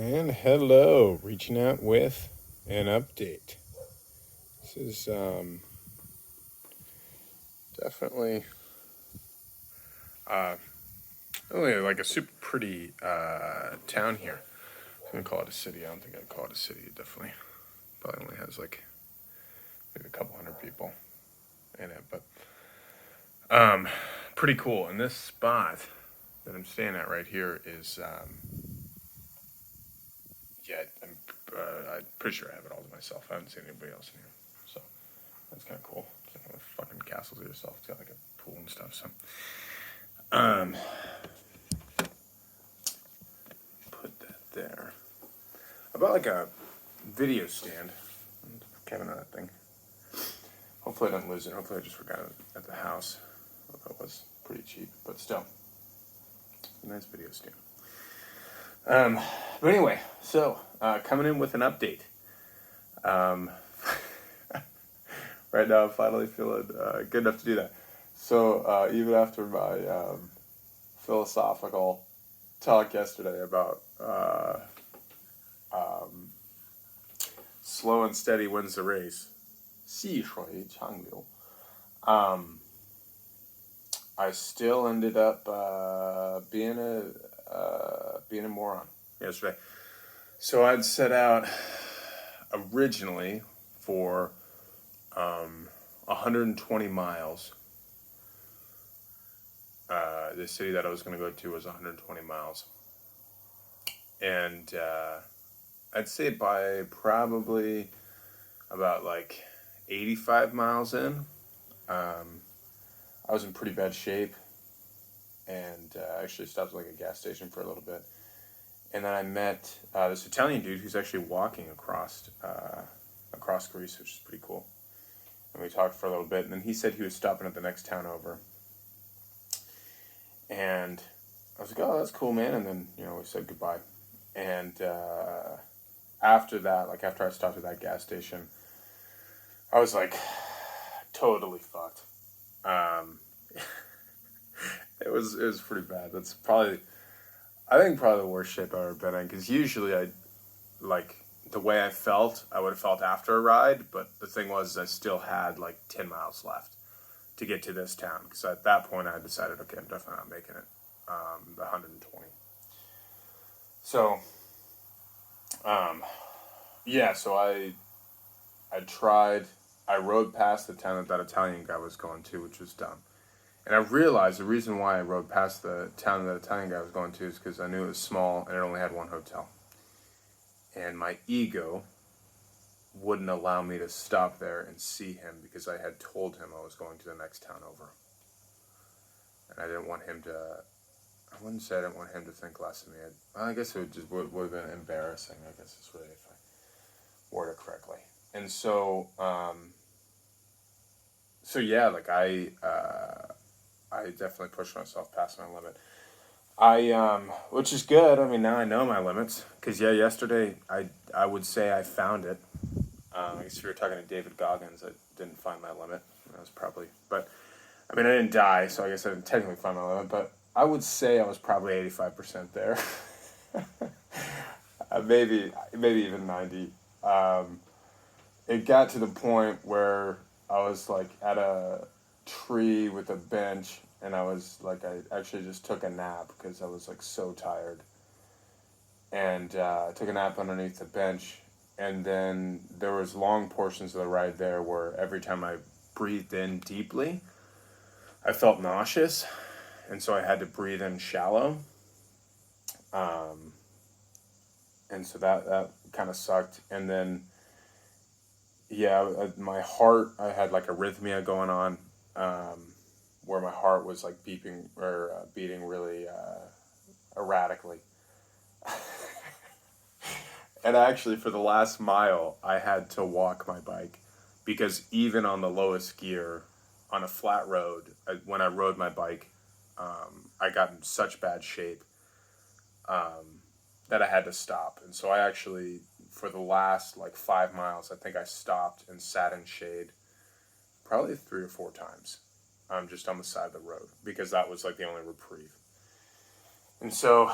And hello, reaching out with an update. This is definitely uh, really like a super pretty town here. I'm gonna call it a city. I don't think I'd call it a city. It definitely probably only has like maybe a couple hundred people in it, but pretty cool. And this spot that I'm staying at right here is yeah, I'm pretty sure I have it all to myself. I haven't seen anybody else in here, so that's kind of cool. It's like one of the fucking castles of yourself. It's got like a pool and stuff. So, um, put that there. I bought like a video stand. Kevin on that thing. Hopefully I didn't lose it. Hopefully I just forgot it at the house. Although it was pretty cheap, but still, a nice video stand. But anyway, so coming in with an update. Right now, I'm finally feeling good enough to do that. So even after my philosophical talk yesterday about slow and steady wins the race, 细水长流, I still ended up being a moron yesterday. So I'd set out originally for 120 miles. The city that I was going to go to was 120 miles. And I'd say by probably about like 85 miles in, I was in pretty bad shape. And I actually stopped at like a gas station for a little bit. And then I met this Italian dude who's actually walking across Greece, which is pretty cool. And we talked for a little bit, and then he said he was stopping at the next town over. And I was like, oh, that's cool, man. And then, we said goodbye. And after that, like after I stopped at that gas station, I was like, totally fucked. It was pretty bad. That's probably the worst shape I've ever been in. Because usually the way I would have felt after a ride. But the thing was, I still had like 10 miles left to get to this town. Because at that point, I decided, okay, I'm definitely not making it. The 120. So, yeah, so I rode past the town that Italian guy was going to, which was dumb. And I realized the reason why I rode past the town that Italian guy was going to is because I knew it was small and it only had one hotel. And my ego wouldn't allow me to stop there and see him because I had told him I was going to the next town over. And I didn't want him to, I wouldn't say I didn't want him to think less of me. I guess it would have been embarrassing, I guess is really if I word it correctly. And so, yeah, like I definitely pushed myself past my limit. Which is good. I mean, now I know my limits. Because, yeah, yesterday I would say I found it. I guess if you were talking to David Goggins, I didn't find my limit. That was probably, but, I mean, I didn't die, so I guess I didn't technically find my limit. But I would say I was probably 85% there. Maybe even 90. It got to the point where I was like at a tree with a bench, and I was like, I actually just took a nap because I was like so tired, and I took a nap underneath the bench, and then there was long portions of the ride there where every time I breathed in deeply, I felt nauseous, and so I had to breathe in shallow, and so that kind of sucked, and then. Yeah, my heart, I had like arrhythmia going on, where my heart was like beeping or beating really erratically. And actually, for the last mile, I had to walk my bike because even on the lowest gear, on a flat road, when I rode my bike, I got in such bad shape that I had to stop. And so I actually, for the last like 5 miles, I think I stopped and sat in shade probably 3 or 4 times, just on the side of the road, because that was like the only reprieve. And so,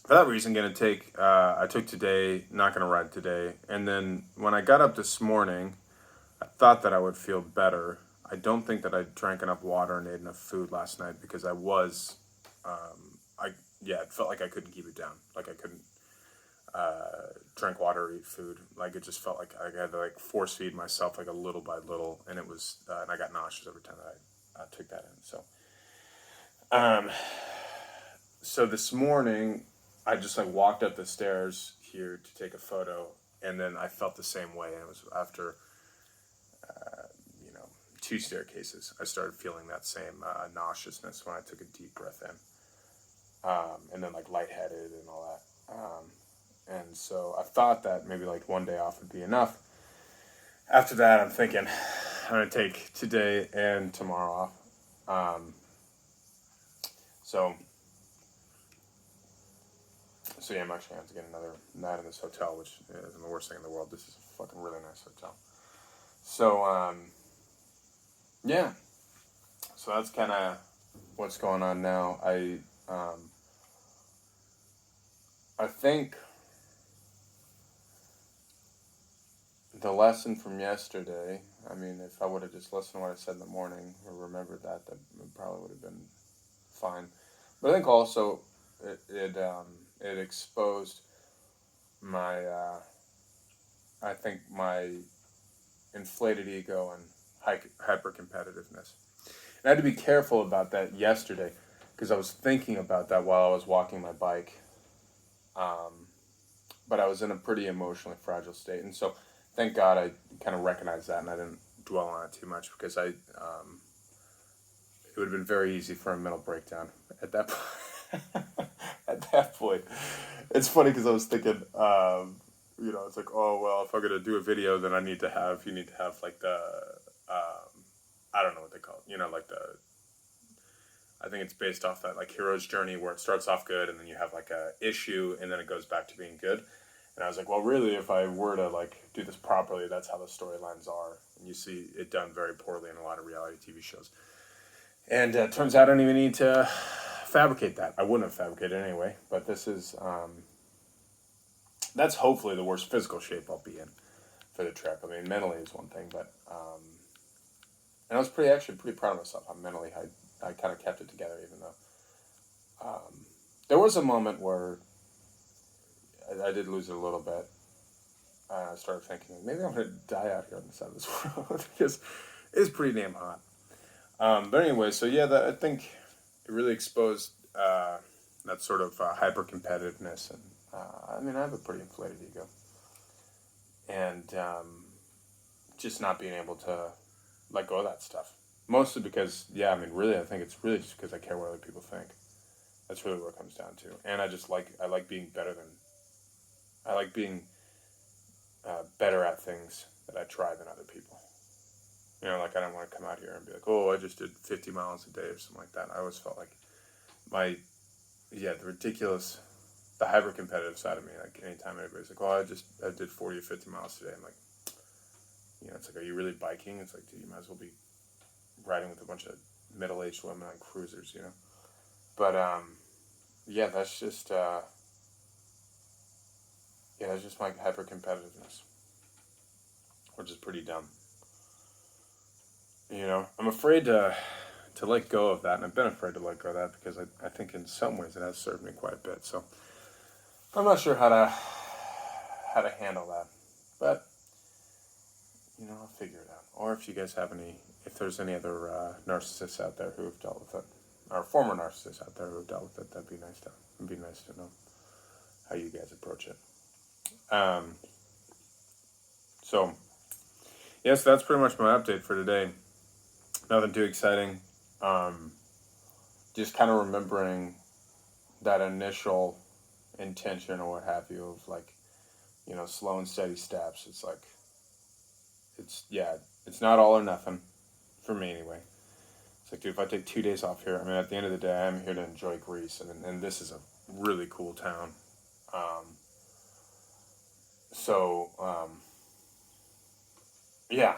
for that reason, I took today, not gonna ride today. And then when I got up this morning, I thought that I would feel better. I don't think that I drank enough water and ate enough food last night because yeah, it felt like I couldn't keep it down. Like I couldn't drink water or eat food. Like it just felt like I had to like force feed myself like a little by little, and and I got nauseous every time that I took that in. Um, so this morning, I just like walked up the stairs here to take a photo, and then I felt the same way. And it was after you know 2 staircases, I started feeling that same nauseousness when I took a deep breath in, and then like lightheaded and all that. And so I thought that maybe like one day off would be enough. After that, I'm thinking I'm gonna take today and tomorrow off. Um, so So yeah, I'm actually gonna have to get another night in this hotel, which isn't the worst thing in the world. This is a fucking really nice hotel. So yeah, so that's kind of what's going on now. I think the lesson from yesterday. I mean, if I would have just listened to what I said in the morning or remembered that, that probably would have been fine. But I think also it exposed my I think my inflated ego and hyper competitiveness. And I had to be careful about that yesterday because I was thinking about that while I was walking my bike. Um, but I was in a pretty emotionally fragile state, and so thank God I kind of recognized that and I didn't dwell on it too much because it would have been very easy for a mental breakdown at that point. At that point, it's funny because I was thinking, it's like, oh well, if I'm gonna do a video, then you need to have like I don't know what they call it, like I think it's based off that like hero's journey where it starts off good and then you have like a issue and then it goes back to being good. And I was like, well, really, if I were to like do this properly, that's how the storylines are. And you see it done very poorly in a lot of reality TV shows. And it turns out I don't even need to fabricate that. I wouldn't have fabricated it anyway. But this is that's hopefully the worst physical shape I'll be in for the trip. I mean, mentally is one thing, but and I was pretty proud of myself. How mentally I kind of kept it together, even though there was a moment where I did lose it a little bit. I started thinking maybe I'm gonna die out here on the side of this road because it's pretty damn hot. But anyway, so yeah, I think it really exposed that sort of hyper competitiveness, and I mean I have a pretty inflated ego, and just not being able to let go of that stuff. Mostly because, yeah, I mean, really, I think it's really just because I care what other people think. That's really what it comes down to. And I like being I like being better at things that I try than other people. Like I don't want to come out here and be like, oh, I just did 50 miles a day or something like that. I always felt like the hyper competitive side of me, like anytime anybody's like, oh, I did 40 or 50 miles today. I'm like, it's like, are you really biking? It's like, dude, you might as well be riding with a bunch of middle-aged women on cruisers, But yeah, that's just my hyper competitiveness, which is pretty dumb. I'm afraid to let go of that, and I've been afraid to let go of that because I think in some ways it has served me quite a bit. So I'm not sure how to handle that, but I'll figure it out. Or if there's any other narcissists out there who have dealt with it, or former narcissists out there who have dealt with it, it'd be nice to know how you guys approach it. So yes, that's pretty much my update for today. Nothing too exciting. Just kind of remembering that initial intention or what have you of like, slow and steady steps. It's like, it's not all or nothing for me anyway. It's like, dude, if I take 2 days off here, I mean, at the end of the day, I'm here to enjoy Greece, and this is a really cool town. Yeah,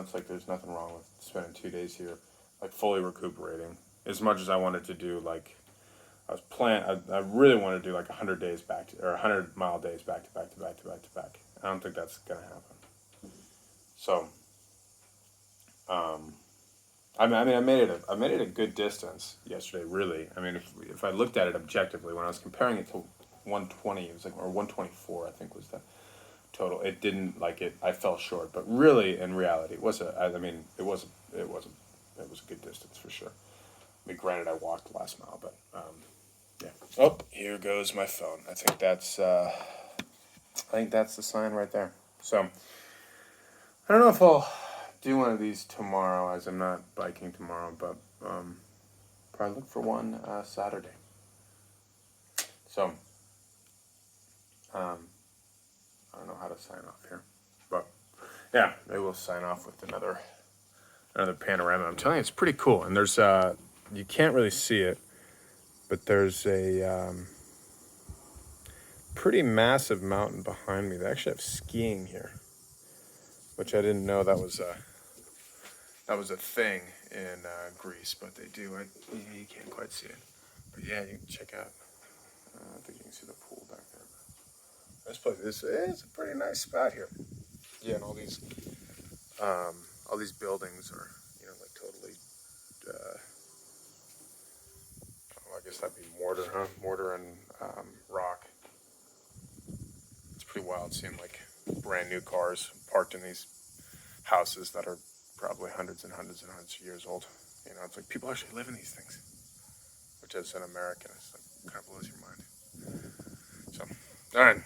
it's like there's nothing wrong with spending 2 days here, like fully recuperating. As much as I wanted to do like I really want to do like 100 days or 100-mile days back to back to back to back to back. I don't think that's gonna happen. So, I made it a good distance yesterday. Really, I mean, if I looked at it objectively, when I was comparing it to 120, it was like, or 124, I think was the total. It didn't like it. I fell short, but really, in reality, it was it was a good distance for sure. I mean, granted, I walked the last mile, but yeah. Oh, here goes my phone. I think that's the sign right there. So I don't know if I'll do one of these tomorrow, as I'm not biking tomorrow, but probably look for one Saturday. So I don't know how to sign off here, but yeah, maybe we'll sign off with another panorama. I'm telling you, it's pretty cool, and there's you can't really see it, but there's a pretty massive mountain behind me. They actually have skiing here, which I didn't know that was a thing in Greece, but they do. You can't quite see it, but yeah, you can check out. I think you can see the pool back there. This place is a pretty nice spot here. Yeah, and all these buildings are, like totally. I guess that'd be mortar, huh? Mortar and rock. It's pretty wild seeing like brand new cars parked in these houses that are probably hundreds and hundreds and hundreds of years old. It's like people actually live in these things, which as an American, it's like kind of blows your mind. So, all right.